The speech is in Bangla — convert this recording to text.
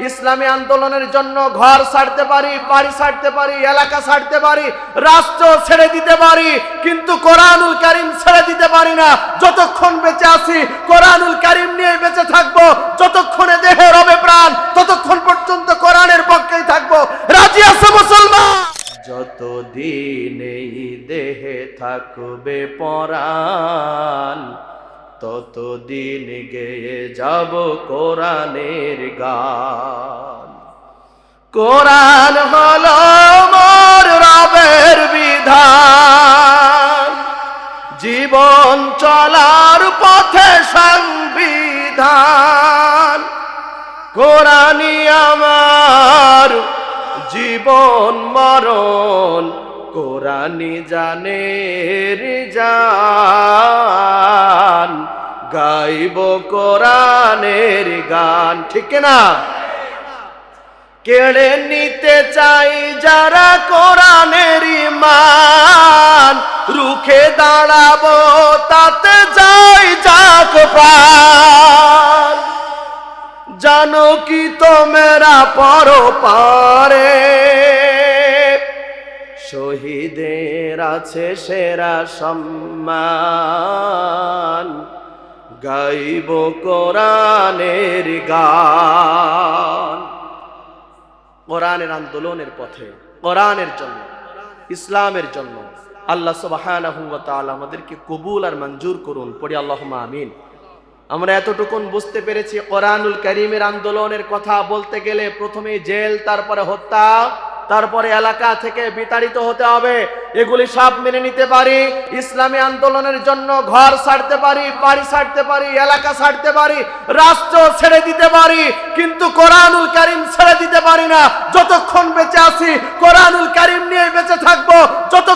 ইসলামী আন্দোলনের জন্য ঘর ছাড়তে পারি, বাড়ি ছাড়তে পারি, এলাকা ছাড়তে পারি, রাষ্ট্র ছেড়ে দিতে পারি, কিন্তু কোরআনুল কারীম ছেড়ে দিতে পারি না। যতক্ষণ বেঁচে আছি কোরআনুল কারীম নিয়ে বেঁচে থাকবো। যতক্ষণে দেহে রবে প্রাণ ততক্ষণ পর্যন্ত কোরআনের পক্ষেই থাকবো। রাজি আছো মুসলমান? যতদিন এই দেহে থাকবে পরাণ ততদিন গেয়ে যাব কোরআনের গান। কোরআন হলো মোর রবের বিধান, জীবন চলার পথে সংবিধান। কোরআনই আমার জীবন মরণ, কোরআনই জানের জান। গাইব কোরআনের গান, ঠিক না? কেড়ে নিতে চাই যারা কোরআনের ঈমান, রুখে দাঁড়াবো তাতে যাই যাক প্রাণ। জানো কি তোমরা পরপারে শহীদের আছে সেরা সম্মান। গাইব কোরআনের গান। কোরআনের আন্দোলনের পথে, কোরআনের জন্য, ইসলামের জন্য আল্লাহ সুবহানাহু ওয়া তাআলা আমাদেরকে কবুল আর মঞ্জুর করুন। পড়ি আল্লাহুম্মা আমিন। আমরা এতটুকুন বুঝতে পেরেছি, কোরআনুল কারীমের আন্দোলনের কথা বলতে গেলে প্রথমে জেল, তারপরে হত্যা, তারপরে এলাকা থেকে বিতাড়িত হতে হবে। এগুলি সব মেনে নিতে পারি। ইসলামী আন্দোলনের জন্য ঘর ছাড়তে পারি, বাড়ি ছাড়তে পারি, এলাকা ছাড়তে পারি, রাষ্ট্র ছেড়ে দিতে পারি, কিন্তু কোরআনুল কারীম ছেড়ে দিতে পারি না। যতক্ষণ বেঁচে আছি কোরআনুল কারীম নিয়ে বেঁচে থাকবো। যত